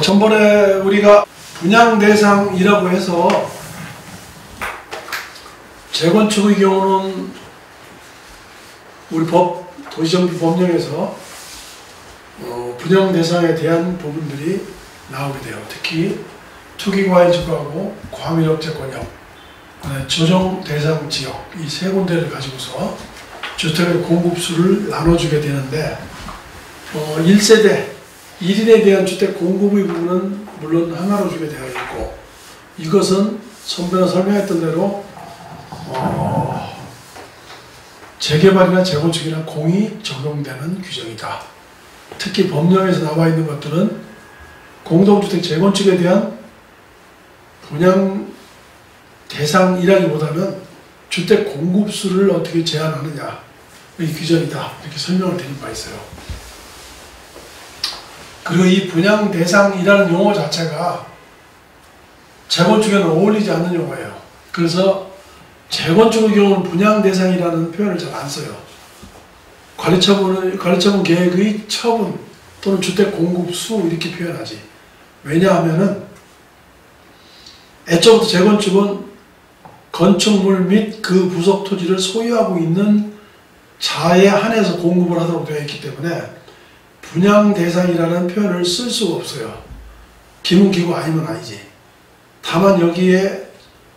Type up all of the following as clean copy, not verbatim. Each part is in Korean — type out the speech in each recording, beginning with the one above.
전번에 우리가 분양대상이라고 해서 재건축의 경우는 우리 도시정비법령에서 분양대상에 대한 부분들이 나오게 돼요. 특히 투기과일지구하고 과밀업체권역, 조정대상지역 이 세 군데를 가지고서 주택의 공급수를 나눠주게 되는데 1세대 1인에 대한 주택 공급의 부분은 물론 하나로 주게 되어 있고, 이것은 선배가 설명했던 대로 재개발이나 재건축이나 공이 적용되는 규정이다. 특히 법령에서 나와 있는 것들은 공동주택 재건축에 대한 분양 대상이라기보다는 주택 공급수를 어떻게 제한하느냐의 규정이다, 이렇게 설명을 드린 바 있어요. 그리고 이 분양 대상이라는 용어 자체가 재건축에는 어울리지 않는 용어예요. 그래서 재건축의 경우는 분양 대상이라는 표현을 잘 안 써요. 관리처분 계획의 처분 또는 주택 공급수 이렇게 표현하지. 왜냐하면은 애초부터 재건축은 건축물 및 그 부속 토지를 소유하고 있는 자에 한해서 공급을 하도록 되어 있기 때문에 분양 대상이라는 표현을 쓸 수가 없어요. 기문기구 아니면 아니지. 다만 여기에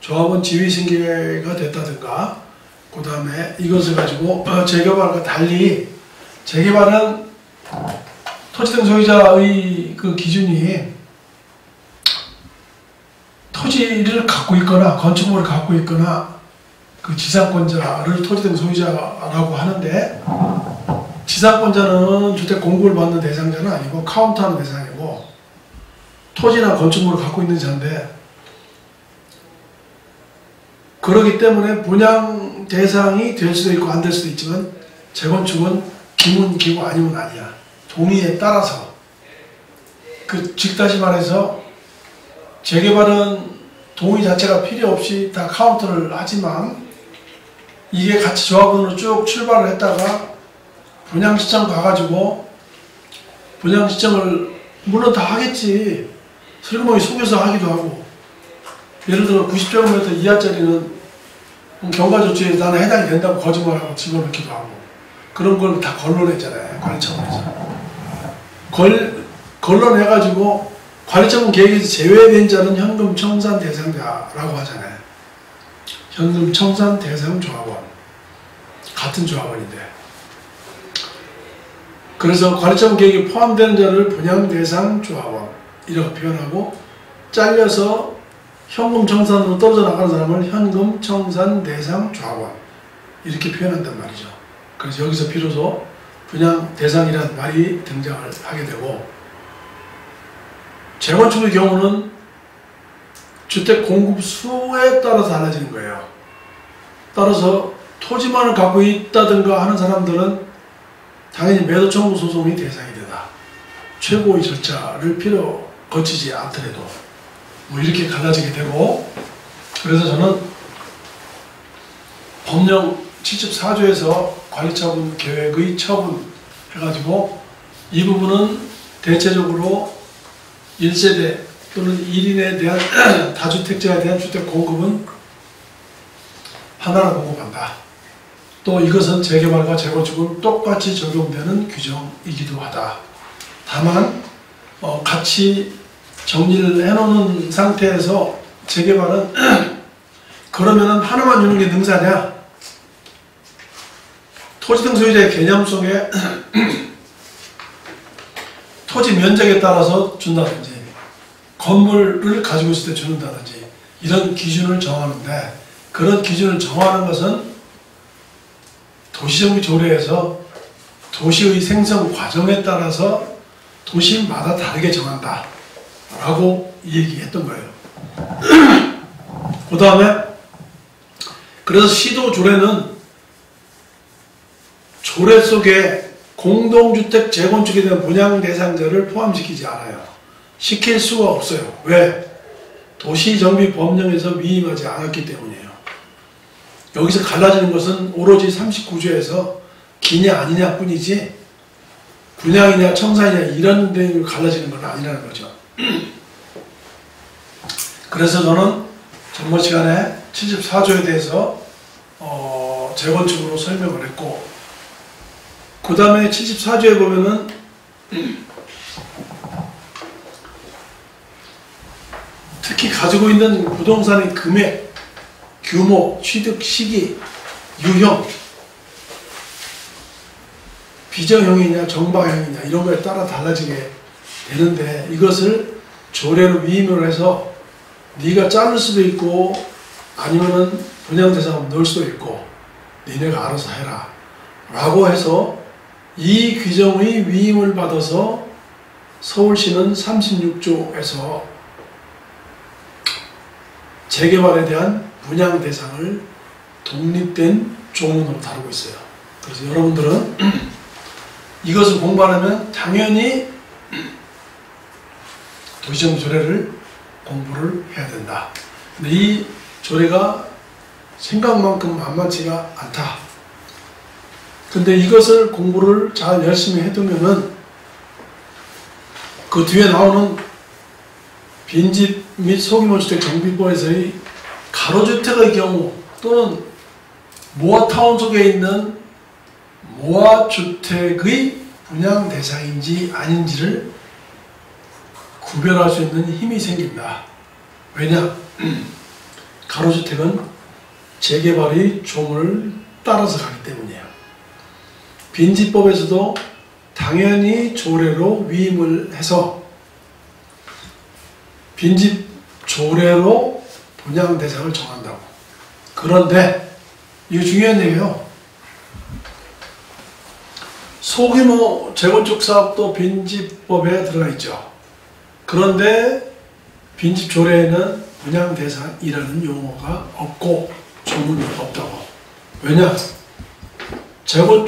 조합원 지위승계가 됐다든가, 그 다음에 이것을 가지고 재개발과 달리, 재개발은 토지등 소유자의 그 기준이 토지를 갖고 있거나 건축물을 갖고 있거나 그 지상권자를 토지등 소유자라고 하는데, 지상권자는 주택 공급을 받는 대상자는 아니고 카운트하는 대상이고, 토지나 건축물을 갖고 있는 자인데, 그렇기 때문에 분양 대상이 될 수도 있고 안 될 수도 있지만 재건축은 기문기구 아니면 아니야. 동의에 따라서. 즉 다시 말해서 재개발은 동의 자체가 필요 없이 다 카운트를 하지만, 이게 같이 조합원으로 쭉 출발을 했다가 분양시청 가가지고, 분양시청을 물론 다 하겠지. 슬그머니 속여서 하기도 하고, 예를 들어 90제곱미터 이하짜리는 경과조치에 나는 해당이 된다고 거짓말하고 집어넣기도 하고, 그런 걸 다 걸러냈잖아요. 관리처분에서. 걸러내가지고 관리처분 계획에서 제외된 자는 현금 청산 대상자라고 하잖아요. 현금 청산 대상 조합원. 같은 조합원인데. 그래서 관리처분 계획에 포함되는 자를 분양 대상 조합원 이렇게 표현하고, 잘려서 현금 청산으로 떨어져 나가는 사람을 현금 청산 대상 조합원 이렇게 표현한단 말이죠. 그래서 여기서 비로소 분양 대상이라는 말이 등장을 하게 되고, 재건축의 경우는 주택 공급 수에 따라서 달라지는 거예요. 따라서 토지만을 갖고 있다든가 하는 사람들은 당연히 매도 청구 소송이 대상이 되다. 최고의 절차를 거치지 않더라도 뭐 이렇게 갈라지게 되고, 그래서 저는 법령 74조에서 관리처분 계획의 처분 해가지고 이 부분은 대체적으로 1세대 또는 1인에 대한 다주택자에 대한 주택 공급은 하나로 공급한다. 또 이것은 재개발과 재건축은 똑같이 적용되는 규정이기도 하다. 다만 같이 정리를 해놓는 상태에서 재개발은 그러면은 하나만 주는 게 능사냐? 토지등 소유자의 개념 속에 토지 면적에 따라서 준다든지, 건물을 가지고 있을 때 주는다든지, 이런 기준을 정하는데, 그런 기준을 정하는 것은 도시정비 조례에서 도시의 생성 과정에 따라서 도시마다 다르게 정한다 라고 얘기했던 거예요. 그 다음에 그래서 시도 조례는 조례 속에 공동주택 재건축에 대한 분양 대상자를 포함시키지 않아요. 시킬 수가 없어요. 왜? 도시정비법령에서 위임하지 않았기 때문이에요. 여기서 갈라지는 것은 오로지 39조에서 기냐 아니냐 뿐이지, 분양이냐 청산이냐 이런 데 갈라지는 건 아니라는 거죠. 그래서 저는 전번 시간에 74조에 대해서 재건축으로 설명을 했고, 그 다음에 74조에 보면은 특히 가지고 있는 부동산의 금액, 규모, 취득 시기, 유형, 비정형이냐 정방형이냐 이런 거에 따라 달라지게 되는데, 이것을 조례로 위임을 해서 네가 자를 수도 있고 아니면은 분양대상을 넣을 수도 있고 니네가 알아서 해라 라고 해서 이 규정의 위임을 받아서 서울시는 36조에서 재개발에 대한 분양 대상을 독립된 조문으로 다루고 있어요. 그래서 여러분들은 이것을 공부하려면 당연히 도시정비 조례를 공부를 해야 된다. 근데 이 조례가 생각만큼 만만치가 않다. 근데 이것을 공부를 잘 열심히 해두면은 그 뒤에 나오는 빈집 및 소규모주택 정비법에서의 가로주택의 경우 또는 모아타운 속에 있는 모아주택의 분양 대상인지 아닌지를 구별할 수 있는 힘이 생긴다. 왜냐? 가로주택은 재개발의 조문을 따라서 가기 때문이에요. 빈집법에서도 당연히 조례로 위임을 해서 빈집 조례로 분양 대상을 정한다고. 그런데 이거 중요한 얘기예요. 소규모 재건축 사업도 빈집법에 들어가 있죠. 그런데 빈집 조례에는 분양 대상이라는 용어가 없고 조문이 없다고. 왜냐?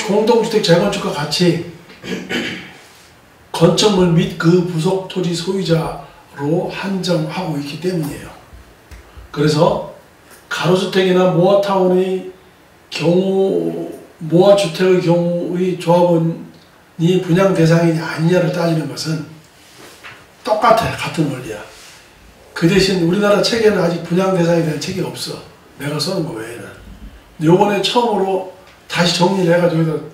공동주택 재건축과 같이 건축물 및 그 부속 토지 소유자로 한정하고 있기 때문이에요. 그래서 가로주택이나 모아타운의 경우, 모아주택의 경우의 조합원이 분양 대상이냐 아니냐를 따지는 것은 똑같아. 같은 원리야. 그 대신 우리나라 책에는 아직 분양 대상에 대한 책이 없어. 내가 써는 거 외에는. 요번에 처음으로 다시 정리를 해가지고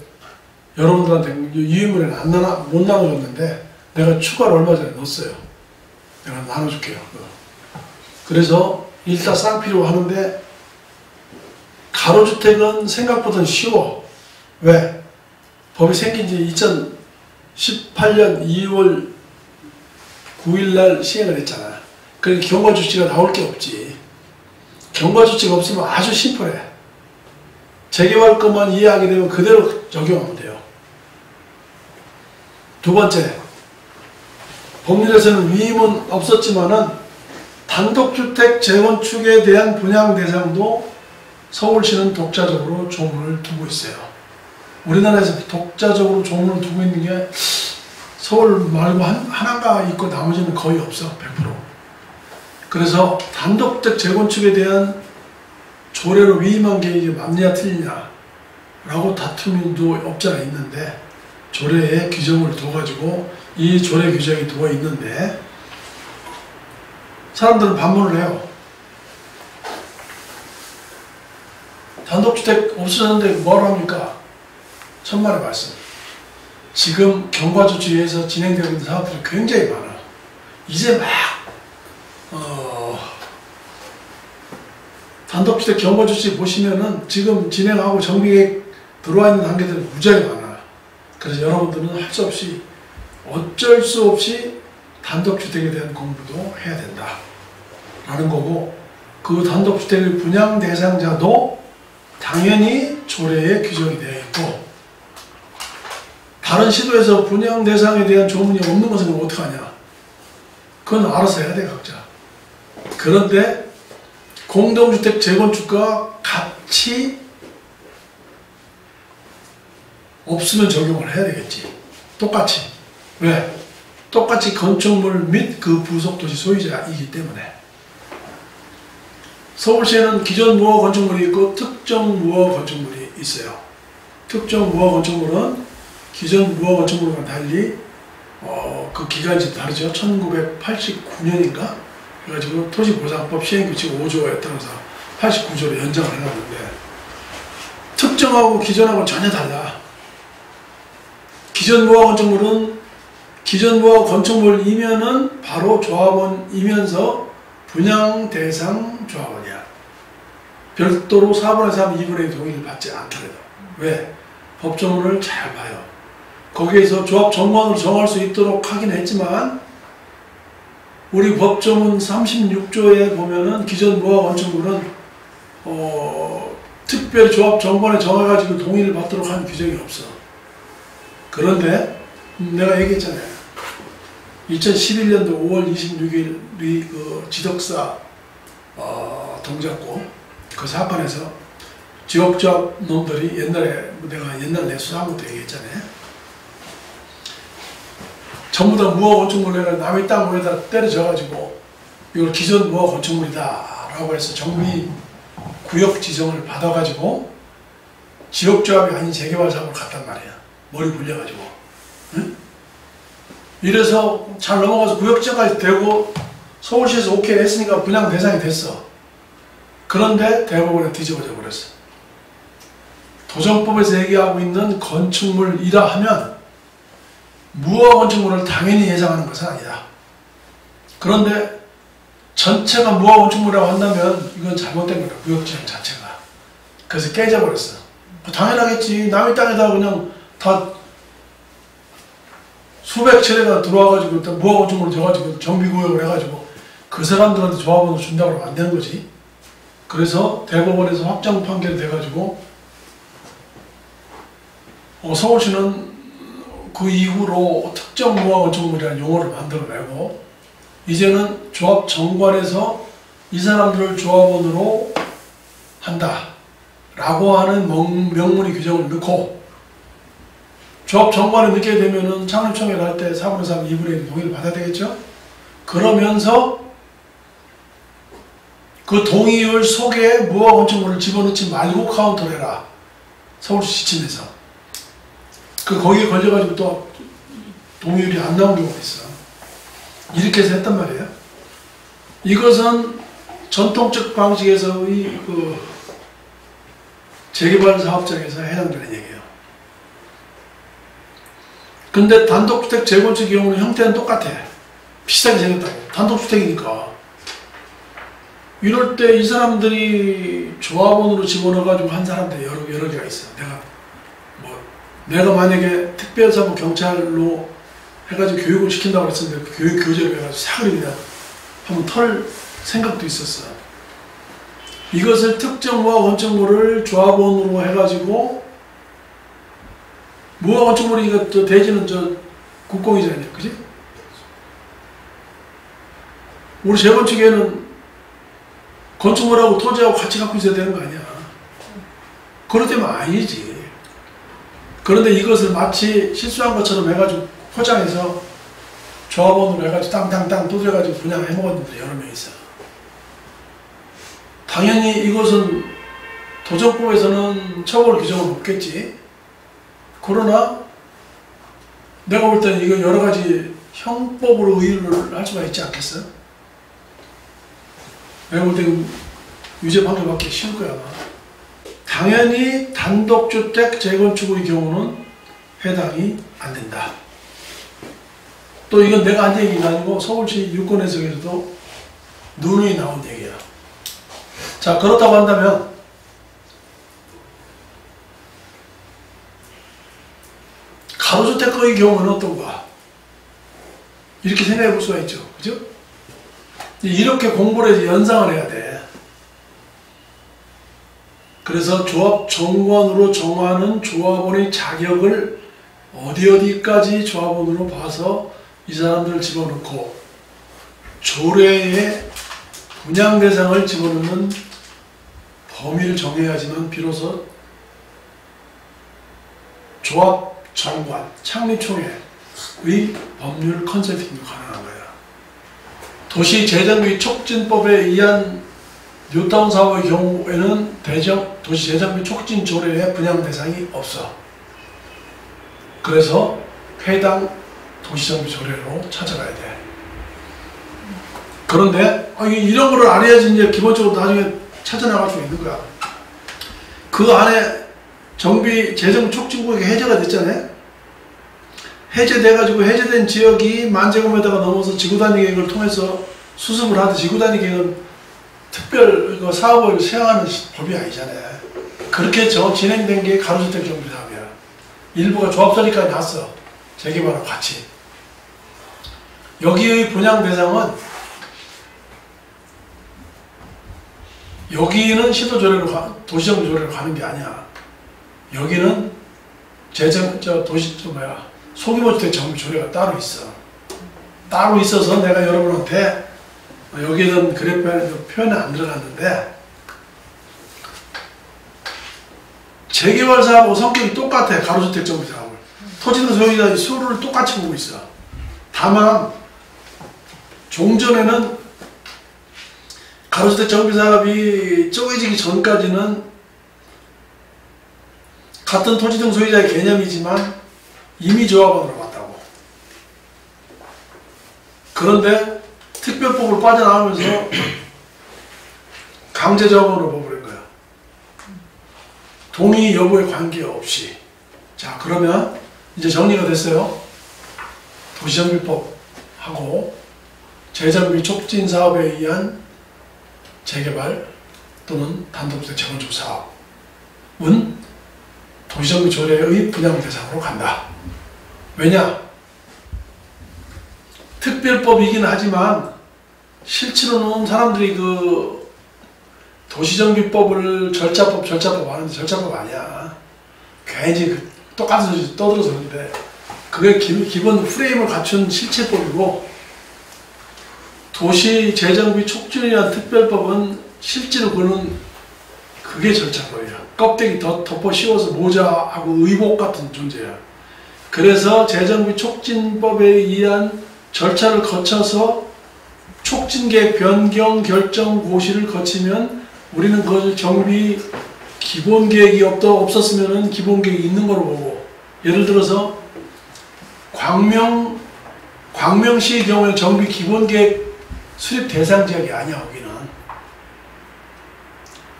여러분들한테 유인물에는 못 나눠줬는데 내가 추가로 얼마 전에 넣었어요. 내가 나눠줄게요. 그래서 일사쌍피로 하는데 가로주택은 생각보다 쉬워. 왜? 법이 생긴 지 2018년 2월 9일날 시행을 했잖아. 그러니까 경과조치가 나올 게 없지. 경과조치가 없으면 아주 심플해. 재개발 것만 이해하게 되면 그대로 적용하면 돼요. 두 번째, 법률에서는 위임은 없었지만은 단독주택 재건축에 대한 분양 대상도 서울시는 독자적으로 조문을 두고 있어요. 우리나라에서 독자적으로 조문을 두고 있는 게 서울 말고 하나가 있고 나머지는 거의 없어. 100%. 그래서 단독주택 재건축에 대한 조례로 위임한 게 이게 맞냐 틀리냐 라고 다툼도 없지 않아 있는데, 조례에 규정을 둬가지고 이 조례 규정이 두어 있는데 사람들은 반문을 해요. 단독주택 없어졌는데 뭐하러 합니까? 천만의 말씀. 지금 경과조치에서 진행되고 있는 사업들이 굉장히 많아. 이제 막 단독주택 경과조치 보시면은 지금 진행하고 정비계획 들어와 있는 단계들이 무지하게 많아. 그래서 여러분들은 할 수 없이 어쩔 수 없이 단독주택에 대한 공부도 해야 된다 라는 거고, 그 단독주택의 분양 대상자도 당연히 조례에 규정이 되어 있고, 다른 시도에서 분양 대상에 대한 조문이 없는 것은 어떡하냐? 그건 알아서 해야 돼, 각자. 그런데 공동주택 재건축과 같이 없으면 적용을 해야 되겠지. 똑같이. 왜? 똑같이 건축물 및 그 부속도시 소유자이기 때문에. 서울시에는 기존 무허 건축물이 있고 특정 무허 건축물이 있어요. 특정 무허 건축물은 기존 무허 건축물과 달리 그 기간이 다르죠. 1989년인가 해가지고 토지보상법 시행규칙 5조에 따라서 89조로 연장을 해놨는데 특정하고 기존하고 전혀 달라. 기존 무허가 건축물은 기존 무허가 건축물이면은 바로 조합원이면서 분양 대상 조합원이야. 별도로 4분의 3, 2분의 1 동의를 받지 않더라도. 왜? 법조문을 잘 봐요. 거기에서 조합 정관으로 정할 수 있도록 하긴 했지만 우리 법조문 36조에 보면은 기존 무허가 건축물은 특별히 조합 정관에 정해가지고 동의를 받도록 한 규정이 없어. 그런데 내가 얘기했잖아요. 2011년도 5월 26일 그 지덕사 동작구 그 사건에서 지역조합 놈들이 옛날에 내가 옛날에 수사한 것도 얘기했잖아요. 전부 다 무허가 건축물을 남의 땅 위에다 때려져가지고 이걸 기존 무허가 건축물이다 라고 해서 정비 구역 지정을 받아가지고 지역조합이 아닌 재개발 사업을 갔단 말이야. 머리 굴려가지고. 응? 이래서 잘 넘어가서 구역 지정까지 되고 서울시에서 오케이 했으니까 분양 대상이 됐어. 그런데 대법원에 뒤집어져 버렸어. 도정법에서 얘기하고 있는 건축물이라 하면 무허가 건축물을 당연히 예상하는 것은 아니다. 그런데 전체가 무허가 건축물이라고 한다면 이건 잘못된 거다. 구역지정 자체가. 그래서 깨져버렸어. 당연하겠지. 남의 땅에다 그냥 다 수백 채례가 들어와가지고 무허가 건축물을 져가지고 정비구역을 해가지고 그 사람들한테 조합원을 준다고 하면 안 되는 거지. 그래서 대법원에서 확정 판결이 돼가지고 서울시는 그 이후로 특정 무허가 건축물이라는 용어를 만들어내고 이제는 조합 정관에서 이 사람들을 조합원으로 한다 라고 하는 명문의 규정을 넣고 조합 정관에 넣게 되면은 창립청에 갈 때 4분의 3, 2분의 1 동의를 받아야 되겠죠? 그러면서 그 동의율 속에 무허가 건축물을 집어넣지 말고 카운터를 해라. 서울시 지침에서. 거기에 걸려가지고 또 동의율이 안 나온 경우가 있어. 이렇게 해서 했단 말이에요. 이것은 전통적 방식에서의 그 재개발 사업장에서 해당되는 얘기예요. 근데 단독주택 재건축 경우는 형태는 똑같아. 비슷하게 생겼다고. 단독주택이니까. 이럴 때 이 사람들이 조합원으로 집어넣어가지고 한 사람들 여러 개가 있어. 내가 만약에 특별사무 경찰로 해가지고 교육을 시킨다고 했었는데 그 교육 교재를 해가지고 사그리 그냥 한번 털 생각도 있었어. 이것을 특정 무허가 건축물을 조합원으로 해가지고 무허가 건축물이 이거 대지는 국공이잖아요. 그지? 우리 재건축에는 건축물하고 토지하고 같이 갖고 있어야 되는 거 아니야. 그렇다면 아니지. 그런데 이것을 마치 실수한 것처럼 해가지고 포장해서 조합원으로 해가지고 땅땅땅 두드려가지고 분양을 해먹은 분들이 여러 명 있어. 당연히 이것은 도정법에서는 처벌 규정은 없겠지. 그러나 내가 볼 때는 이거 여러 가지 형법으로 의유를 할 수가 있지 않겠어? 내가 볼 때는 유죄 판결 받기 쉬울 거야 아마. 당연히 단독주택 재건축의 경우는 해당이 안 된다. 또 이건 내가 한 얘기가 아니고 서울시 유권해석에서도 누누이 나온 얘기야. 자, 그렇다고 한다면 가로주택의 경우는 어떤가? 이렇게 생각해 볼 수가 있죠. 그죠? 이렇게 공부를 해서 연상을 해야 돼. 그래서 조합 정관으로 정하는 조합원의 자격을 어디까지 조합원으로 봐서 이 사람들을 집어넣고 조례에 분양 대상을 집어넣는 범위를 정해야지만 비로소 조합 정관, 창립총회의 법률 컨설팅도 가능한 거예요. 도시재정비 촉진법에 의한 뉴타운 사업의 경우에는 도시재정비 촉진 조례에 분양 대상이 없어. 그래서 해당 도시정비 조례로 찾아가야 돼. 그런데 이런 거를 알아야지 이제 기본적으로 나중에 찾아나갈 수 있는 거야. 그 안에 재정 촉진구역이 해제가 됐잖아요. 해제돼가지고 해제된 지역이 만제곱미터가 넘어서 지구단위 계획을 통해서 수습을 하듯이, 지구단위 계획은 특별 사업을 시행하는 법이 아니잖아요. 그렇게 진행된 게 가로주택 정비 사업이야. 일부가 조합설립까지 났어. 재개발하고 같이. 여기의 분양 대상은, 여기는 시도조례로 도시정비 조례로 가는 게 아니야. 여기는 소규모 주택 정비 조례가 따로 있어. 따로 있어서 내가 여러분한테 여기에는 그래프에는 표현이 안 들어갔는데, 재개발 사업하고 성격이 똑같아. 가로주택 정비 사업을. 토지는 소유자 수를 똑같이 보고 있어. 다만 종전에는 가로주택 정비 사업이 쪼개지기 전까지는 같은 토지 등 소유자의 개념이지만 임의조합원으로 봤다고. 그런데 특별법으로 빠져나오면서 강제조합원으로 봐버린 거야. 동의 여부에 관계없이. 자, 그러면 이제 정리가 됐어요. 도시정비법하고 재정비 촉진 사업에 의한 재개발 또는 단독주택 재건축 사업은 도시정비 조례의 분양 대상으로 간다. 왜냐? 특별법이긴 하지만 실제로는 사람들이 그 도시정비법을 절차법 하는데 절차법 아니야. 괜히 똑같은 소리 떠들어서 그런데 그게 기본 프레임을 갖춘 실체법이고, 도시재정비 촉진이라는 특별법은 실제로 그게 절차법이야. 껍데기 덮어 씌워서 모자하고 의복 같은 존재야. 그래서 재정비 촉진법에 의한 절차를 거쳐서 촉진계획 변경 결정 고시를 거치면 우리는 그것을 정비 기본계획이 없었으면 기본계획이 있는 걸로 보고, 예를 들어서 광명시의 경우에 정비 기본계획 수립 대상 지역이 아니야. 거기는.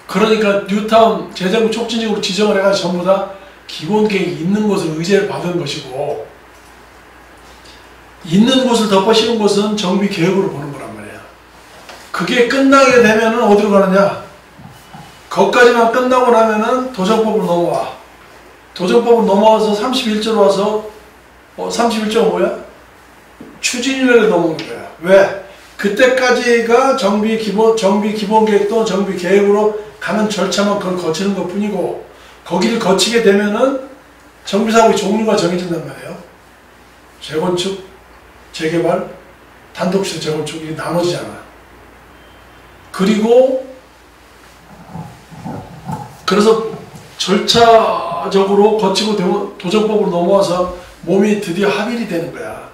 그러니까 뉴타운 재정비 촉진지구로 지정을 해가지고 전부 다 기본계획이 있는 곳을 의제를 받은 것이고, 있는 곳을 덮어 씌운 곳은 정비 계획으로 보는 거란 말이야. 그게 끝나게 되면은 어디로 가느냐? 거기까지만 끝나고 나면은 도정법으로 넘어와. 도정법으로 넘어와서 31조로 와서 31조가 뭐야? 추진위원회로 넘어오는 거야. 왜? 그때까지가 정비 기본계획 또는 정비 계획으로 가는 절차만 그걸 거치는 것 뿐이고, 거기를 거치게 되면은 정비사업의 종류가 정해진단 말이에요. 재건축, 재개발, 단독주택 재건축이 나눠지잖아. 그래서 절차적으로 거치고 도정법으로 넘어와서 몸이 드디어 합일이 되는 거야.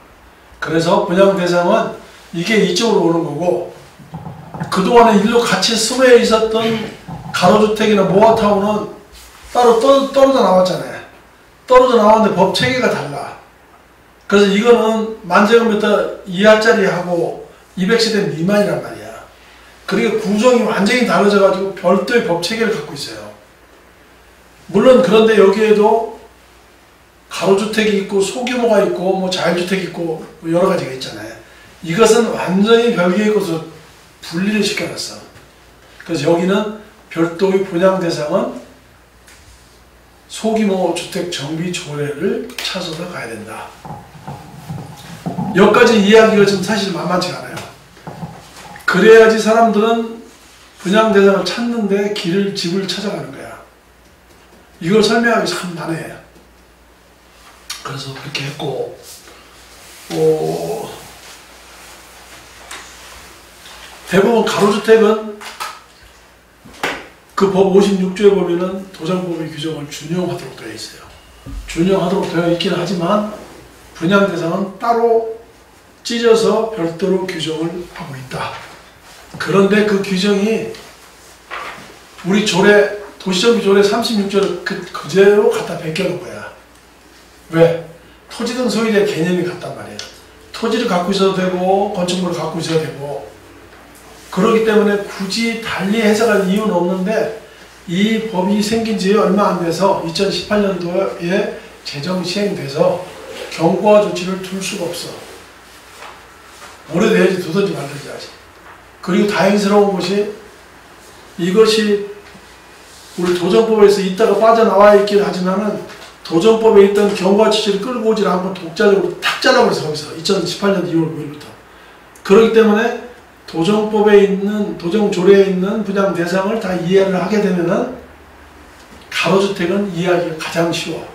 그래서 분양 대상은 이게 이쪽으로 오는 거고, 그동안에 일로 같이 수매에 있었던 가로주택이나 모아타운은 따로 떨어져 나왔잖아요. 떨어져 나왔는데 법 체계가 달라. 그래서 이거는 만제곱미터 이하짜리하고 200세대 미만이란 말이야. 그러니까 구성이 완전히 달라져가지고 별도의 법 체계를 갖고 있어요. 물론 그런데 여기에도 가로주택이 있고 소규모가 있고 뭐 자율주택이 있고 여러 가지가 있잖아요. 이것은 완전히 별개의 것으로 분리를 시켜놨어. 그래서 여기는 별도의 분양 대상은 소규모 주택 정비 조례를 찾아서 가야 된다. 여기까지 이야기가 좀 사실 만만치가 않아요. 그래야지 사람들은 분양 대상을 찾는데 집을 찾아가는 거야. 이걸 설명하기 참 난해해요. 그래서 그렇게 했고, 대부분 가로주택은 그 법 56조에 보면은 도정법의 규정을 준용하도록 되어 있어요. 준용하도록 되어 있긴 하지만 분양 대상은 따로 찢어서 별도로 규정을 하고 있다. 그런데 그 규정이 우리 도시정비 조례 36조를 그대로 갖다 베껴놓은 거야. 왜? 토지 등 소유의 개념이 같단 말이에요. 토지를 갖고 있어도 되고 건축물을 갖고 있어도 되고, 그렇기 때문에 굳이 달리 해석할 이유는 없는데, 이 법이 생긴 지 얼마 안 돼서 2018년도에 제정 시행돼서 경고와 조치를 둘 수가 없어. 오래돼야지 두든지 말든지 하지. 그리고 다행스러운 것이, 이것이 우리 도정법에서 있다가 빠져나와 있긴 하지만은 도정법에 있던 경고와 조치를 끌고 오질 않고 독자적으로 탁 잘라버려서 거기서 2018년 2월 9일부터. 그렇기 때문에 도정법에 있는, 도정조례에 있는 분양 대상을 다 이해를 하게 되면은 가로주택은 이해하기가 가장 쉬워.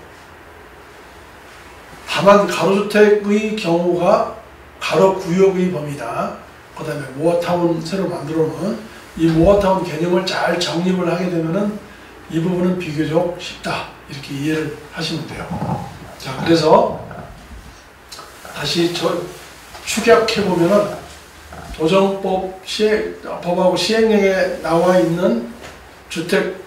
다만 가로주택의 경우가 가로구역의 범위다. 그 다음에 모어타운 새로 만들어 놓은 이 모어타운 개념을 잘 정립을 하게 되면은 이 부분은 비교적 쉽다. 이렇게 이해를 하시면 돼요. 자, 그래서 다시 축약해보면은 도정법 법하고 시행령에 나와 있는 주택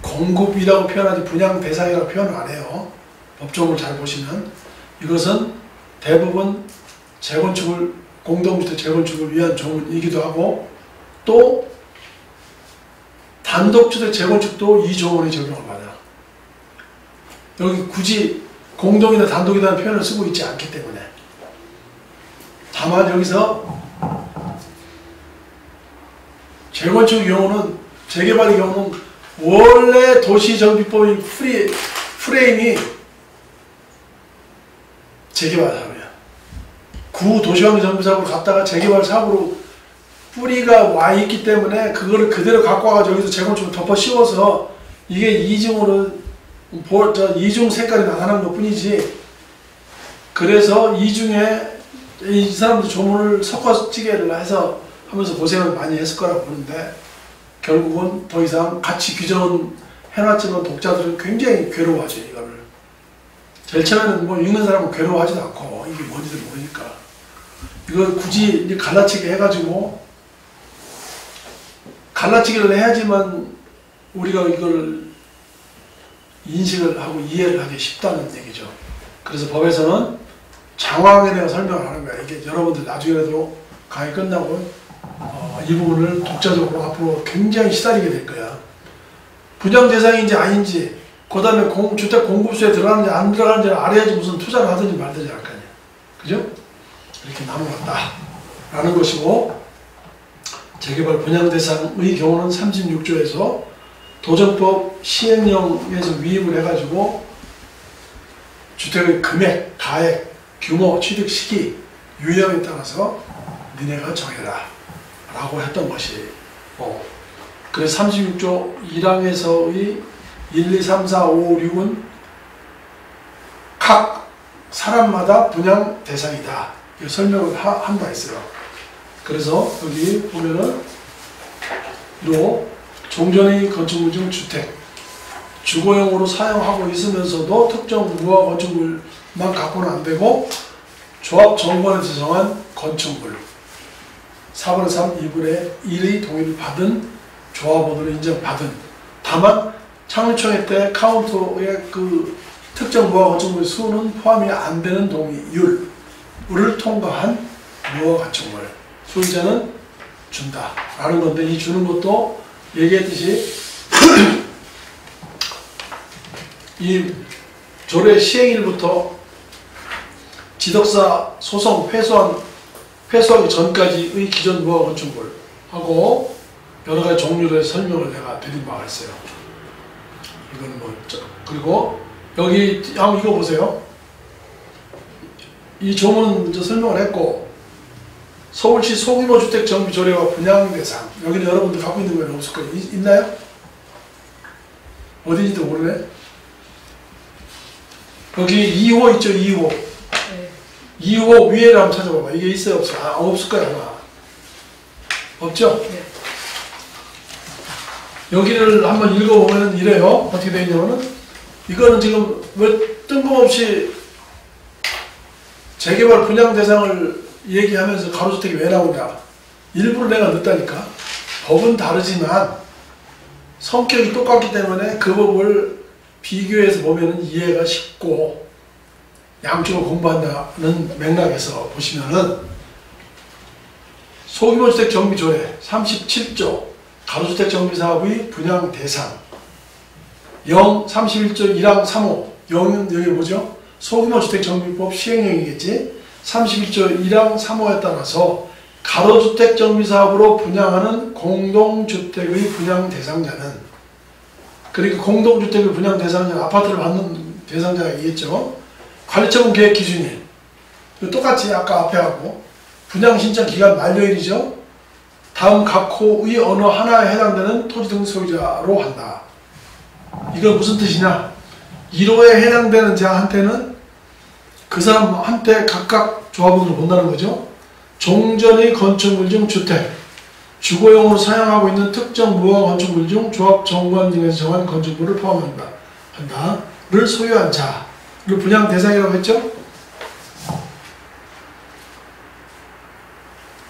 공급이라고 표현하지 분양 대상이라고 표현을 안 해요. 법조문을 잘 보시면 이것은 대부분 재건축을, 공동주택 재건축을 위한 조문이기도 하고, 또 단독주택 재건축도 이 조문에 적용을 받아요. 여기 굳이 공동이나 단독이라는 표현을 쓰고 있지 않기 때문에. 다만 여기서 재건축 경우는, 재개발의 경우는 원래 도시정비법의 프레임이 재개발 사업이야. 구도시환경정비사업으로 갔다가 재개발 사업으로 뿌리가 와 있기 때문에 그거를 그대로 갖고 와가지고 여기서 재건축을 덮어 씌워서 이게 이중으로 이중 색깔이 나타난 것 뿐이지. 그래서 이중에 이 사람들 조문을 섞어찌개를 해서 하면서 고생을 많이 했을 거라고 보는데, 결국은 더 이상 같이 규정은 해놨지만 독자들은 굉장히 괴로워하죠. 이거를 제일 처음에는 뭐 읽는 사람은 괴로워하지도 않고 이게 뭔지를 모르니까 이걸 굳이 이제 갈라치기 해가지고, 갈라치기를 해야지만 우리가 이걸 인식을 하고 이해를 하기 쉽다는 얘기죠. 그래서 법에서는 장황에 대해 설명을 하는 거야. 이게 여러분들 나중에라도 강의 끝나고 이 부분을 독자적으로 앞으로 굉장히 시달리게 될 거야. 분양 대상인지 아닌지, 그 다음에 주택 공급수에 들어가는지 안 들어가는지를 알아야지 무슨 투자를 하든지 말든지 할 거 아니야. 그죠? 이렇게 나눠놨다 라는 것이고, 재개발 분양 대상의 경우는 36조에서 도정법 시행령에서 위임을 해가지고 주택의 금액, 가액, 규모, 취득 시기, 유형에 따라서 니네가 정해라 라고 했던 것이, 그래서 36조 1항에서의 1, 2, 3, 4, 5, 6은 각 사람마다 분양 대상이다. 이 설명을 한 바 있어요. 그래서 여기 보면은 종전의 건축물 중 주택, 주거용으로 사용하고 있으면서도 특정 무허가 건축물만 갖고는 안 되고, 조합 정관에서 정한 건축물 4분의 3, 2분의 1의 동의를 받은 조합원으로 인정받은, 다만 창립청회 때 카운터의 그 특정 무허가 건축물 수는 포함이 안 되는 동의율을 통과한 무허가 건축물 소유자는 준다 라는 건데, 이 주는 것도 얘기했듯이 이 조례 시행일부터 지덕사 소송 패소하기 전까지의 기존 무허가 건축물하고 여러 가지 종류의 설명을 내가 드린 바가 있어요. 이건 뭐, 그리고 여기 한번 읽어보세요. 이 조문 설명을 했고, 서울시 소규모 주택 정비 조례와 분양 대상, 여기는 여러분들 갖고 있는 건 없을 거예요. 있나요? 어딘지도 모르네. 여기 2호 있죠, 2호. 네. 2호 위에를 한번 찾아봐봐. 이게 있어요, 없어요? 없을 거야, 아마. 없죠? 네. 여기를 한번 읽어보면 이래요. 어떻게 되어 있냐면은, 이거는 지금 왜 뜬금없이 재개발 분양 대상을 얘기하면서 가로주택이 왜 나오냐. 일부러 내가 넣었다니까. 법은 다르지만 성격이 똑같기 때문에 그 법을 비교해서 보면 이해가 쉽고, 양쪽을 공부한다는 맥락에서 보시면은 소규모주택 정비조례 37조 가로주택 정비사업의 분양 대상 31조 1항 3호 0은 여기 뭐죠? 소규모주택 정비법 시행령이겠지. 31조 1항 3호에 따라서 가로주택 정비사업으로 분양하는 공동주택의 분양 대상자는, 그러니까 공동주택의 분양 대상자는 아파트를 받는 대상자가 있겠죠. 관리처분 계획 기준일 똑같이 아까 앞에 하고 분양 신청 기간 만료일이죠. 다음 각 호의 어느 하나에 해당되는 토지 등 소유자로 한다. 이건 무슨 뜻이냐? 1호에 해당되는 자한테는 그 사람한테 각각 조합원으로 본다는 거죠. 종전의 건축물 중 주택, 주거용으로 사용하고 있는 특정 무허가 건축물 중 조합 정관 등에서 정한 건축물을 포함한다. 를 소유한 자를 분양 대상이라고 했죠.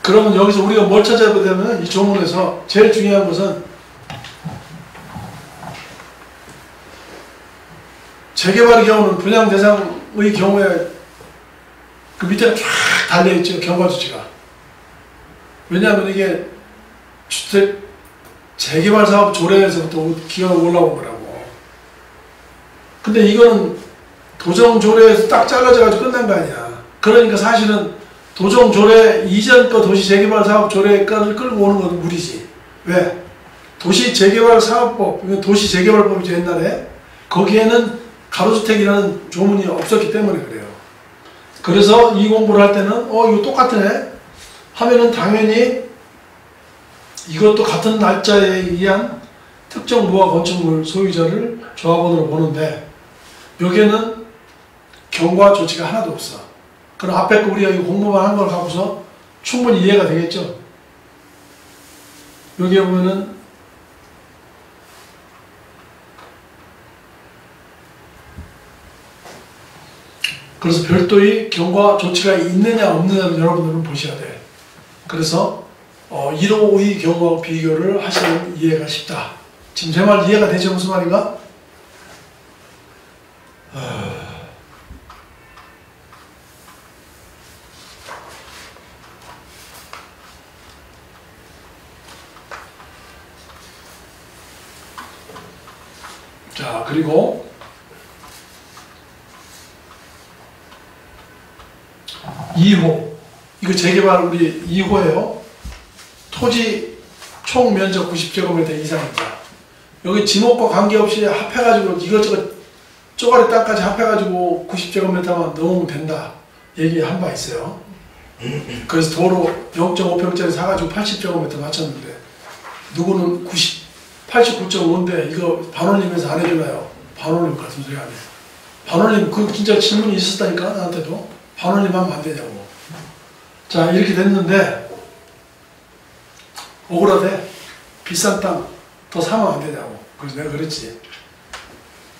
그러면 여기서 우리가 뭘 찾아야 되면 이 조문에서 제일 중요한 것은 재개발의 경우는 분양 대상의 경우에 그 밑에 쫙 달려있죠. 경과조치가. 왜냐하면 이게 주택 재개발 사업 조례에서부터 기가 올라온 거라고. 근데 이거는 도정 조례에서 딱 잘라져가지고 끝난 거 아니야. 그러니까 사실은 도정 조례 이전 거 도시 재개발 사업 조례까지 끌고 오는 건 무리지. 왜? 도시 재개발 사업법, 도시 재개발법이죠 옛날에. 거기에는 가로주택이라는 조문이 없었기 때문에 그래요. 그래서 이 공부를 할 때는 이거 똑같네 하면은 당연히 이것도 같은 날짜에 의한 특정 무허가 건축물 소유자를 조합원으로 보는데 여기에는 경과 조치가 하나도 없어. 그럼 앞에 거 우리가 공부만 한 걸 갖고서 충분히 이해가 되겠죠. 여기에 보면은 그래서 별도의 경과 조치가 있느냐 없느냐를 여러분들은 보셔야 돼. 그래서 1호의 경과 비교를 하시면 이해가 쉽다. 지금 제 말 이해가 되죠? 무슨 말인가? 자, 그리고 2호 이거 재개발 우리 2호예요. 토지 총 면적 90제곱미터 이상입니다. 여기 지목과 관계없이 합해가지고 이것저것 쪼가리 땅까지 합해가지고 90제곱미터만 넘으면 된다 얘기한 바 있어요. 그래서 도로 0.5평짜리 사가지고 80제곱미터 맞췄는데 누구는 89.5인데 이거 반올림에서 안 해주나요? 반올림 같은 소리 안 해. 반올림 그 진짜 질문이 있었다니까 나한테도. 반올림 하면 안 되냐고. 자 이렇게 됐는데 억울하대. 비싼 땅 더 사면 안 되냐고. 그래서 내가 그랬지.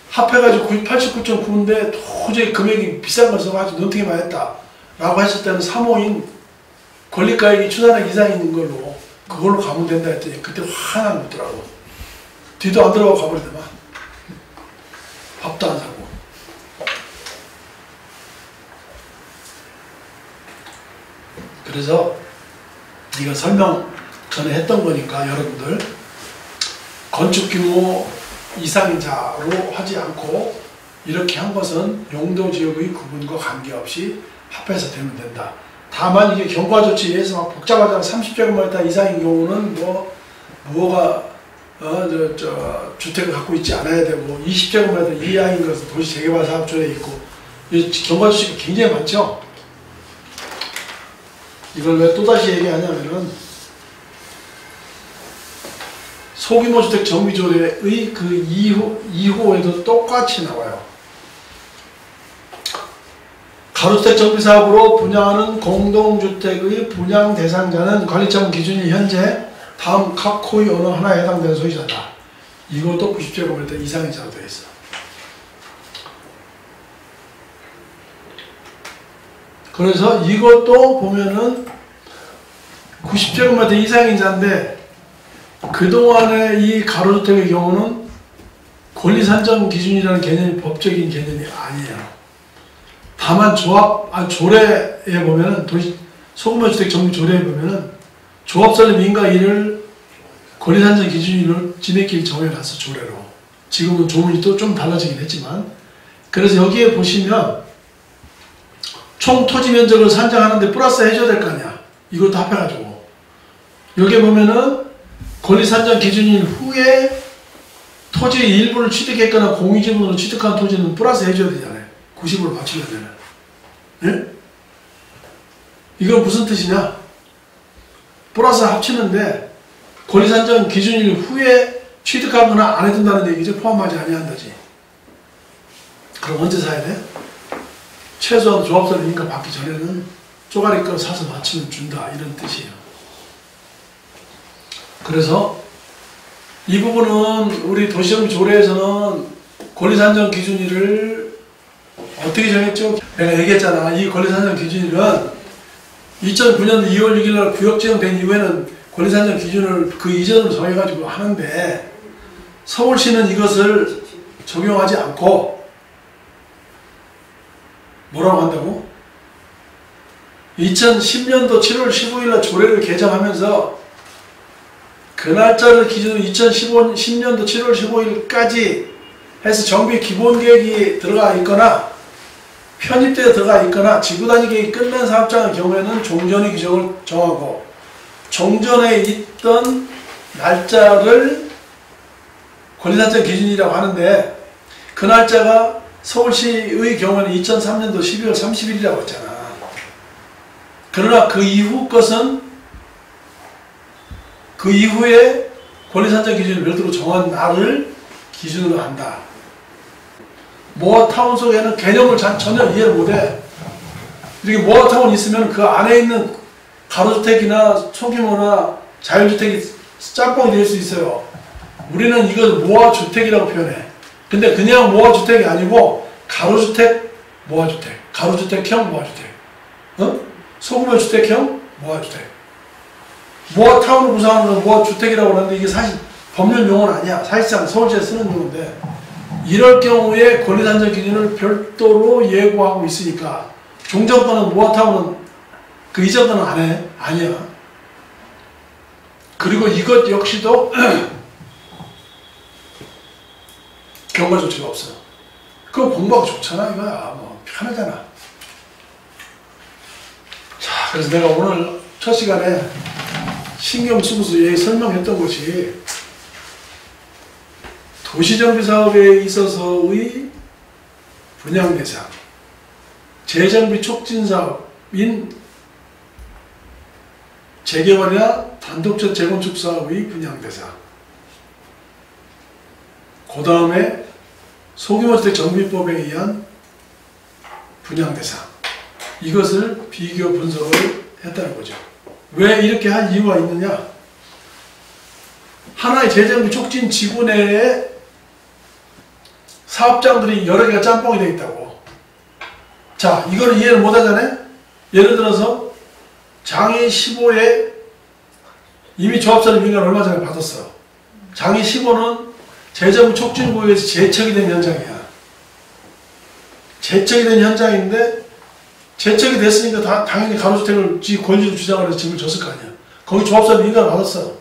합해가지고 89.9인데 도저히 금액이 비싼 걸 써가지고 눈팅이 많았다 라고 했을 때는 3호인 권리가액이 추산액 이상인 걸로 그걸로 가면 된다 했더니 그때 화나 묻더라고. 뒤도 안 들어가고 가버리더만. 밥도 안 사고. 그래서 이거 설명 전에 했던 거니까 여러분들 건축 규모 이상인 자로 하지 않고 이렇게 한 것은 용도지역의 구분과 관계없이 합해서 되면 된다. 다만 이게 경과조치에서 막 복잡하잖아. 30제곱미터 이상인 경우는 무허가 주택을 갖고 있지 않아야 되고 20제곱미터 이하인 것은 도시 재개발 사업조례에 있고 경과조치가 굉장히 많죠. 이걸 왜 또다시 얘기하냐면은 소규모주택 정비조례의 그 2호에도 똑같이 나와요. 가로주택 정비사업으로 분양하는 공동주택의 분양 대상자는 관리처분 기준이 현재 다음 각 호의 어느 하나에 해당되는 소유자다. 이것도 90제곱미터 이상인 자로 되어 있어. 그래서 이것도 보면은 90제곱미터 이상인 자인데 그동안의 이 가로주택의 경우는 권리산정 기준이라는 개념이 법적인 개념이 아니에요. 다만 조례에 보면은 소규모주택 정비 조례에 보면은 조합설립 민가 일을 권리산정 기준일을 지네끼리 정해놨어, 조례로. 지금은 조문이 또 좀 달라지긴 했지만. 그래서 여기에 보시면 총 토지 면적을 산정하는데 플러스 해줘야 될 거 아니야. 이것도 합해가지고. 여기에 보면은 권리산정 기준일 후에 토지의 일부를 취득했거나 공유지분으로 취득한 토지는 플러스 해줘야 되잖아요. 90으로 맞추려야 되면. 예? 이건 무슨 뜻이냐? 플러스 합치는데 권리산정 기준일 후에 취득하거나 안 해준다는 얘기죠. 포함하지 아니한다지. 그럼 언제 사야 돼? 최소한 조합설립 민가 받기 전에는 쪼가리 거 사서 맞추면 준다, 이런 뜻이에요. 그래서 이 부분은 우리 도시정비 조례에서는 권리산정 기준일을 어떻게 정했죠? 내가 얘기했잖아. 이 권리산정 기준일은 2009년 2월 6일 날 구역 지정된 이후에는 권리산정 기준을 그 이전으로 정해가지고 하는데, 서울시는 이것을 적용하지 않고 뭐라고 한다고? 2010년도 7월 15일 날 조례를 개정하면서 그 날짜를 기준으로 2010년도 7월 15일까지 해서 정비 기본계획이 들어가 있거나 편입되어 들어가 있거나 지구단위 계획이 끝난 사업장의 경우에는 종전의 규정을 정하고, 종전에 있던 날짜를 권리산정 기준이라고 하는데, 그 날짜가 서울시의 경우에는 2003년도 12월 30일이라고 했잖아. 그러나 그 이후 것은 그 이후에 권리산정 기준을 별도로 정한 날을 기준으로 한다. 모아타운 속에는 개념을 전혀 이해를 못해. 이렇게 모아타운 있으면 그 안에 있는 가로주택이나 소규모나 자율주택이 짬뽕이 될 수 있어요. 우리는 이걸 모아주택이라고 표현해. 근데 그냥 모아주택이 아니고 가로주택, 모아주택, 가로주택형 모아주택, 소규모주택형 모아주택. 모아타운을 구성하는 건 모아주택이라고 하는데 이게 사실 법률 용어는 아니야. 사실상 서울시에 쓰는 용어인데, 이럴 경우에 권리산정 기준을 별도로 예고하고 있으니까 종전권은 모아타운은 그 이전 거는 안 해. 아니야. 그리고 이것 역시도 경과 조치가 없어. 그거 공부하기 좋잖아, 이거야. 뭐 편하잖아. 자, 그래서 내가 오늘 첫 시간에 신경수구수에 설명했던 것이 도시정비사업에 있어서의 분양대상, 재정비 촉진사업인 재개발이나 단독적 재건축 사업의 분양대상, 그 다음에 소규모주택 정비법에 의한 분양대상, 이것을 비교 분석을 했다는 거죠. 왜 이렇게 한 이유가 있느냐? 하나의 재정비 촉진 지구 내에 사업장들이 여러 개가 짬뽕이 되어 있다고. 자, 이걸 이해를 못 하잖아요? 예를 들어서 장애 15에 이미 조합설립 민가를 얼마 전에 받았어. 장애 15는 재정비 촉진구역에서 제척이 된 현장이야. 제척이 된 현장인데, 제척이 됐으니까 당연히 가로주택을 권리로 주장을 해서 집을 줬을 거 아니야. 거기 조합설립 민가를 받았어.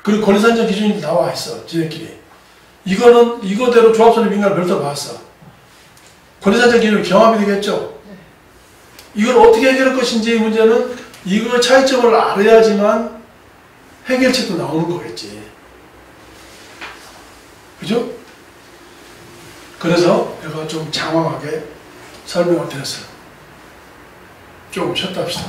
그리고 권리산정 기준이 나와 있어, 지네끼리. 이거는 이거대로 조합설립 민가를 별도로 받았어. 권리산정 기준이 경합이 되겠죠. 이걸 어떻게 해결할 것인지 문제는 이거 차이점을 알아야지만 해결책도 나오는 거겠지. 그죠? 그래서 내가 좀 장황하게 설명을 드렸어요. 조금 쉬었다 합시다.